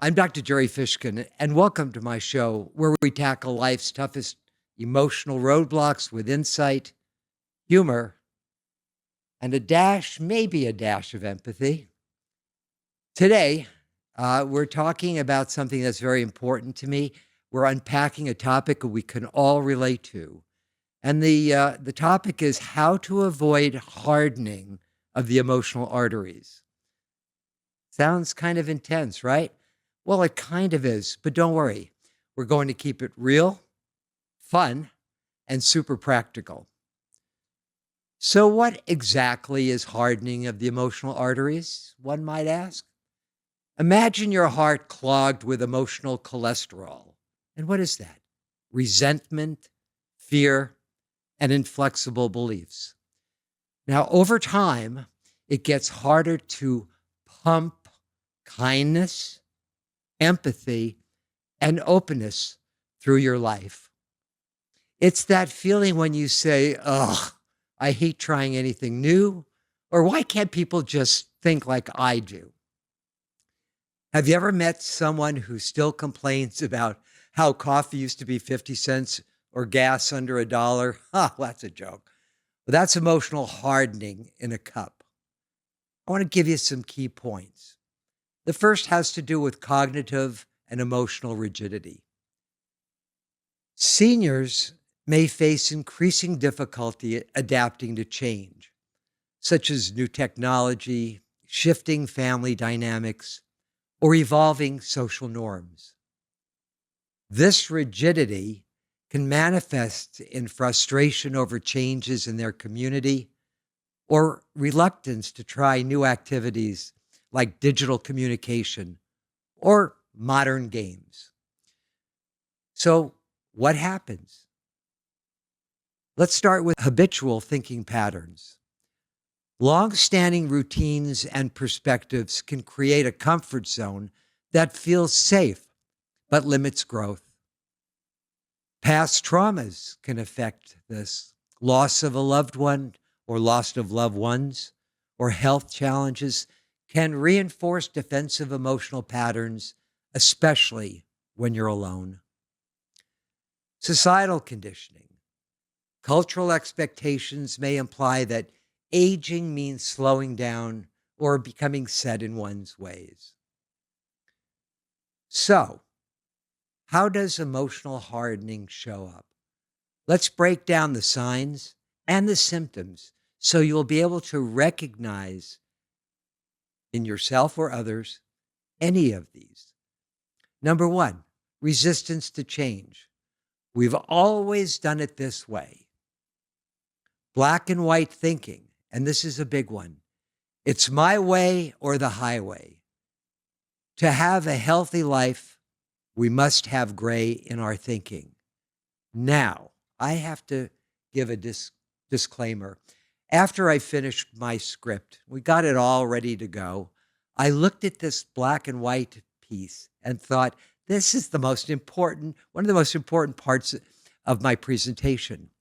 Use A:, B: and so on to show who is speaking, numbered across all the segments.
A: I'm Dr. Gerry Fishkin, and welcome to my show where we tackle life's toughest emotional roadblocks with insight, humor, and maybe a dash of empathy. Today, we're talking about something that's very important to me. We're unpacking a topic we can all relate to. And the topic is how to avoid hardening of the emotional arteries. Sounds kind of intense, right? Well, it kind of is, but don't worry. We're going to keep it real, fun, and super practical. So, what exactly is hardening of the emotional arteries, one might ask? Imagine your heart clogged with emotional cholesterol. And what is that? Resentment, fear, and inflexible beliefs. Now, over time, it gets harder to pump kindness, empathy, and openness through your life. It's that feeling when you say, ugh, I hate trying anything new, or why can't people just think like I do? Have you ever met someone who still complains about how coffee used to be 50 cents or gas under $1? Ha, that's a joke. But that's emotional hardening in a cup. I want to give you some key points. The first has to do with cognitive and emotional rigidity. Seniors may face increasing difficulty adapting to change, such as new technology, shifting family dynamics, or evolving social norms. This rigidity can manifest in frustration over changes in their community or reluctance to try new activities like digital communication or modern games. So, what happens? Let's start with habitual thinking patterns. Long-standing routines and perspectives can create a comfort zone that feels safe but limits growth. Past traumas can affect this. Loss of a loved one or loss of loved ones or health challenges can reinforce defensive emotional patterns, especially when you're alone. Societal conditioning. Cultural expectations may imply that aging means slowing down or becoming set in one's ways. So, how does emotional hardening show up? Let's break down the signs and the symptoms so you'll be able to recognize in yourself or others any of these. Number one, resistance to change. We've always done it this way. Black and white thinking, and this is a big one. It's my way or the highway. To have a healthy life, we must have gray in our thinking. Now, I have to give a disclaimer. After I finished my script, we got it all ready to go. I looked at this black and white piece and thought, this is one of the most important parts of my presentation.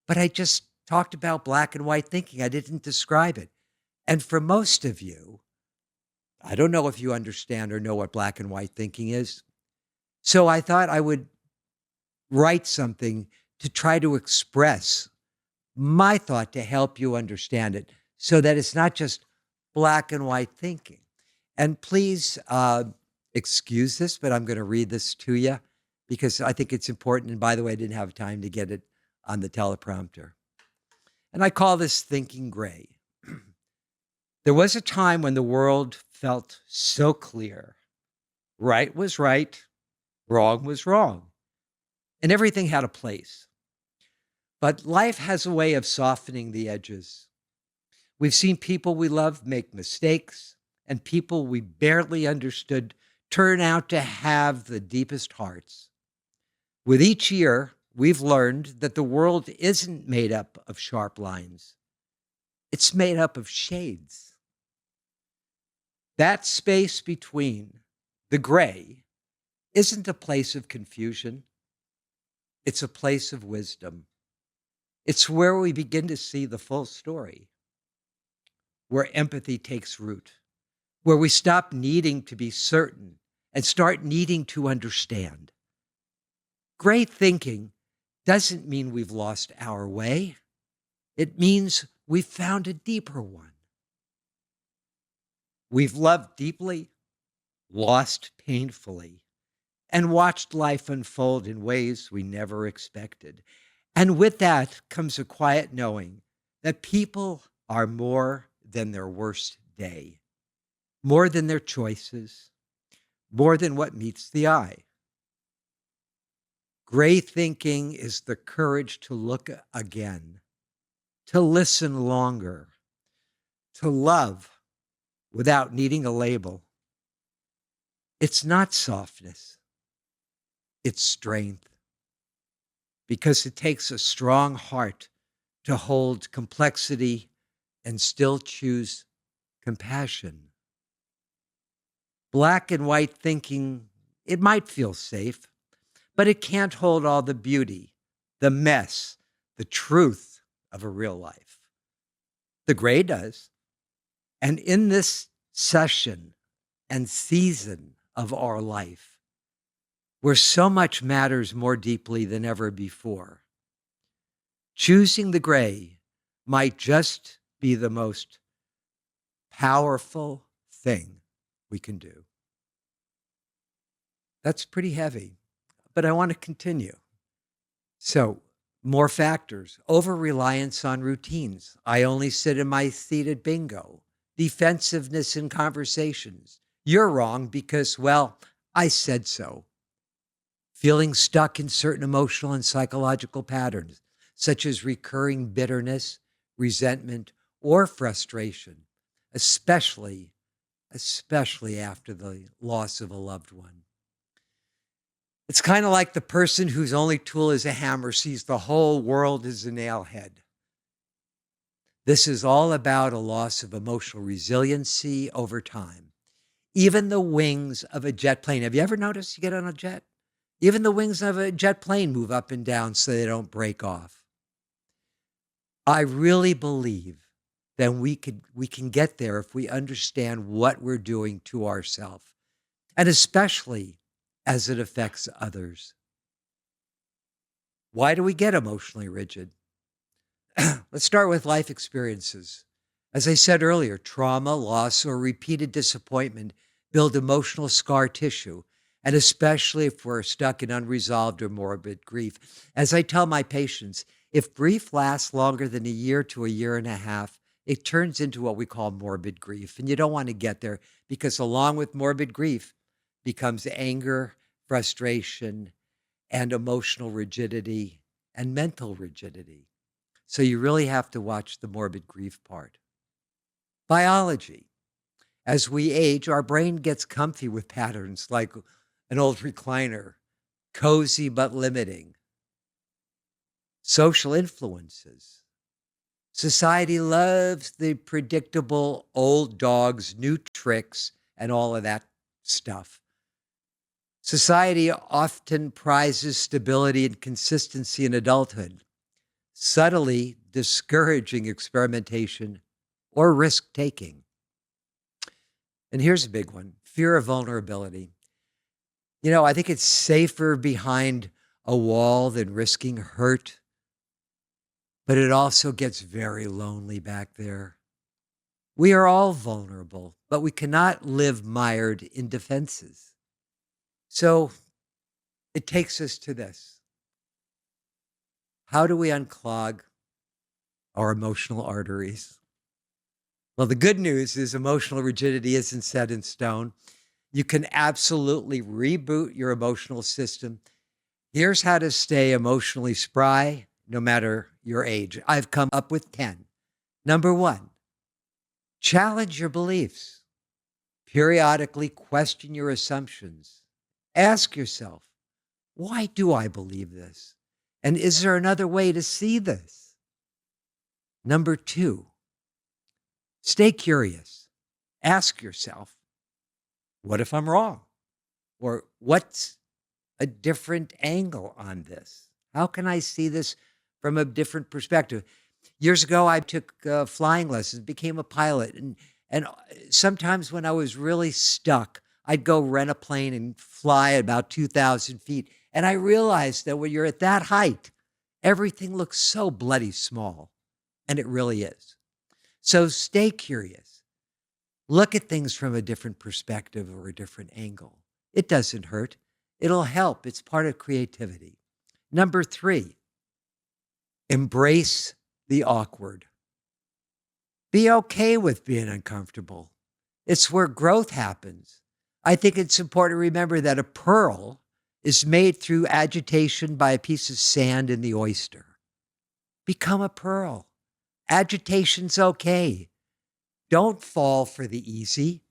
A: But I just talked about black and white thinking. I didn't describe it. And for most of you, I don't know if you understand or know what black and white thinking is. So I thought I would write something to try to express my thought to help you understand it so that it's not just black and white thinking. And please excuse this, but I'm going to read this to you because I think it's important. And by the way, I didn't have time to get it on the teleprompter. And I call this thinking gray. There was a time when the world felt so clear. Right was right, wrong was wrong, and everything had a place. But life has a way of softening the edges. We've seen people we love make mistakes, and people we barely understood turn out to have the deepest hearts. With each year, we've learned that the world isn't made up of sharp lines. It's made up of shades. That space between the gray isn't a place of confusion. It's a place of wisdom. It's where we begin to see the full story, where empathy takes root, where we stop needing to be certain and start needing to understand. Great thinking doesn't mean we've lost our way. It means we've found a deeper one. We've loved deeply, lost painfully, and watched life unfold in ways we never expected. And with that comes a quiet knowing that people are more than their worst day, more than their choices, more than what meets the eye. Great thinking is the courage to look again, to listen longer, to love without needing a label. It's not softness, it's strength, because it takes a strong heart to hold complexity and still choose compassion. Black and white thinking, it might feel safe, but it can't hold all the beauty, the mess, the truth of a real life. The gray does. And in this session and season of our life, where so much matters more deeply than ever before, choosing the gray might just be the most powerful thing we can do. That's pretty heavy, but I want to continue. So, more factors: over-reliance on routines. I only sit in my seat at bingo. Defensiveness in conversations. You're wrong because, well, I said so. Feeling stuck in certain emotional and psychological patterns, such as recurring bitterness, resentment, or frustration, especially after the loss of a loved one. It's kind of like the person whose only tool is a hammer sees the whole world as a nail head. This is all about a loss of emotional resiliency over time. Even the wings of a jet plane. Have you ever noticed you get on a jet? Even the wings of a jet plane move up and down so they don't break off. I really believe that we can get there if we understand what we're doing to ourselves, and especially as it affects others. Why do we get emotionally rigid? Let's start with life experiences. As I said earlier, trauma, loss, or repeated disappointment build emotional scar tissue, and especially if we're stuck in unresolved or morbid grief. As I tell my patients, if grief lasts longer than a year to a year and a half, it turns into what we call morbid grief. And you don't want to get there because along with morbid grief becomes anger, frustration, and emotional rigidity and mental rigidity. So you really have to watch the morbid grief part. Biology. As we age, our brain gets comfy with patterns like an old recliner, cozy but limiting. Social influences. Society loves the predictable old dogs, new tricks, and all of that stuff. Society often prizes stability and consistency in adulthood, subtly discouraging experimentation or risk taking. And here's a big one: fear of vulnerability. I think it's safer behind a wall than risking hurt, but it also gets very lonely back there. We are all vulnerable, but we cannot live mired in defenses. So it takes us to this. How do we unclog our emotional arteries? Well, the good news is emotional rigidity isn't set in stone. You can absolutely reboot your emotional system. Here's how to stay emotionally spry no matter your age. I've come up with 10. Number 1, challenge your beliefs. Periodically question your assumptions. Ask yourself, why do I believe this? And is there another way to see this? Number 2, stay curious. Ask yourself, what if I'm wrong? Or what's a different angle on this? How can I see this from a different perspective? Years ago, I took flying lessons, became a pilot. And sometimes when I was really stuck, I'd go rent a plane and fly at about 2,000 feet. And I realized that when you're at that height, everything looks so bloody small. And it really is. So stay curious. Look at things from a different perspective or a different angle. It doesn't hurt. It'll help. It's part of creativity. Number 3, embrace the awkward. Be okay with being uncomfortable. It's where growth happens. I think it's important to remember that a pearl is made through agitation by a piece of sand in the oyster. Become a pearl. Agitation's okay. Don't fall for the easy.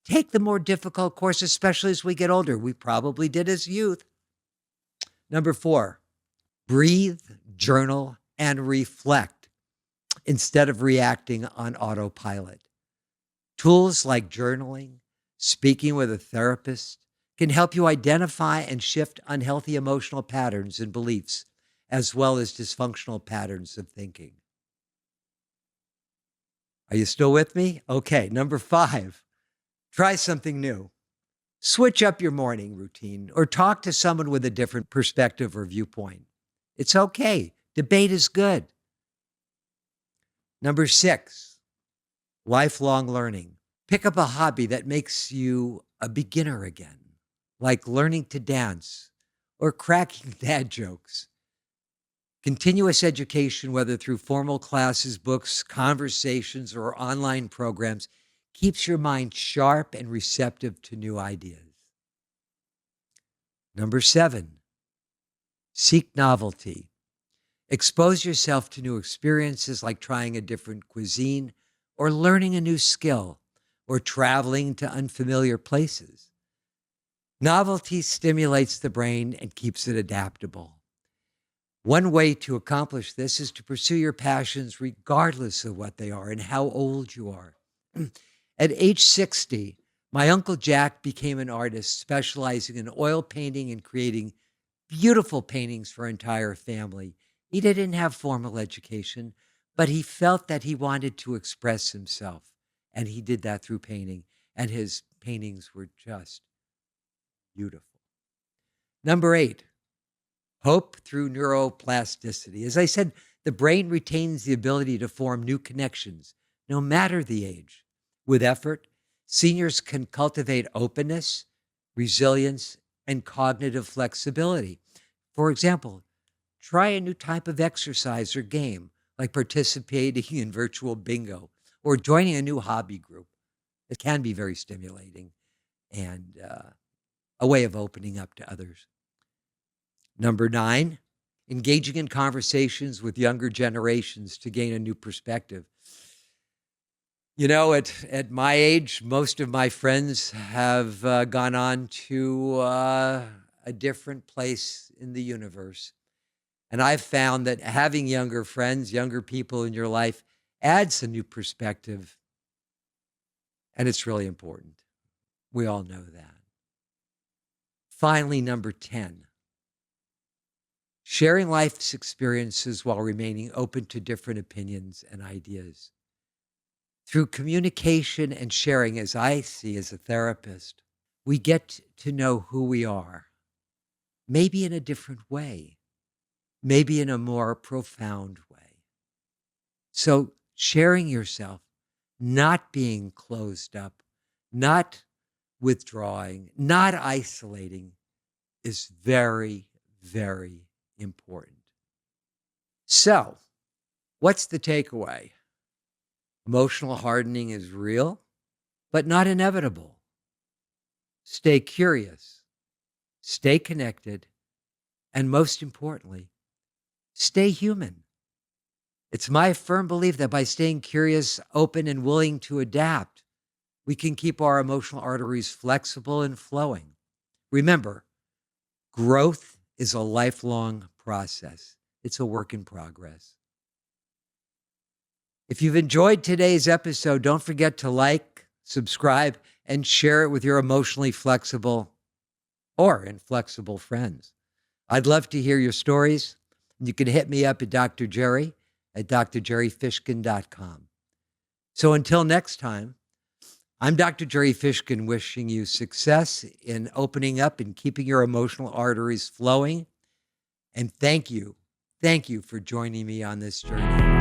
A: Take the more difficult course, especially as we get older. We probably did as youth. Number 4, breathe, journal, and reflect instead of reacting on autopilot. Tools like journaling, speaking with a therapist can help you identify and shift unhealthy emotional patterns and beliefs, as well as dysfunctional patterns of thinking. Are you still with me? Okay, number 5, try something new. Switch up your morning routine or talk to someone with a different perspective or viewpoint. It's okay. Debate is good. Number 6, lifelong learning. Pick up a hobby that makes you a beginner again, like learning to dance or cracking dad jokes. Continuous education, whether through formal classes, books, conversations, or online programs, keeps your mind sharp and receptive to new ideas. Number 7, seek novelty. Expose yourself to new experiences like trying a different cuisine or learning a new skill or traveling to unfamiliar places. Novelty stimulates the brain and keeps it adaptable. One way to accomplish this is to pursue your passions regardless of what they are and how old you are. At age 60, my Uncle Jack became an artist specializing in oil painting and creating beautiful paintings for our entire family. He didn't have formal education, but he felt that he wanted to express himself, and he did that through painting, and his paintings were just beautiful. Number 8, hope through neuroplasticity. As I said, the brain retains the ability to form new connections, no matter the age. With effort, seniors can cultivate openness, resilience, and cognitive flexibility. For example, try a new type of exercise or game, like participating in virtual bingo or joining a new hobby group. It can be very stimulating and a way of opening up to others. Number 9, engaging in conversations with younger generations to gain a new perspective. You know, at my age, most of my friends have gone on to a different place in the universe. And I've found that having younger friends, younger people in your life adds a new perspective. And it's really important. We all know that. Finally, number 10, sharing life's experiences while remaining open to different opinions and ideas. Through communication and sharing, as I see as a therapist, we get to know who we are, maybe in a different way, maybe in a more profound way. So sharing yourself, not being closed up, not withdrawing, not isolating, is very, very important. So, what's the takeaway? Emotional hardening is real, but not inevitable. Stay curious, stay connected, and most importantly, stay human. It's my firm belief that by staying curious, open, and willing to adapt, we can keep our emotional arteries flexible and flowing. Remember, growth is a lifelong process. It's a work in progress. If you've enjoyed today's episode, don't forget to like, subscribe, and share it with your emotionally flexible or inflexible friends. I'd love to hear your stories. You can hit me up at Dr. Gerry at drgerryfishkin.com. So until next time, I'm Dr. Gerry Fishkin, wishing you success in opening up and keeping your emotional arteries flowing. And thank you. Thank you for joining me on this journey.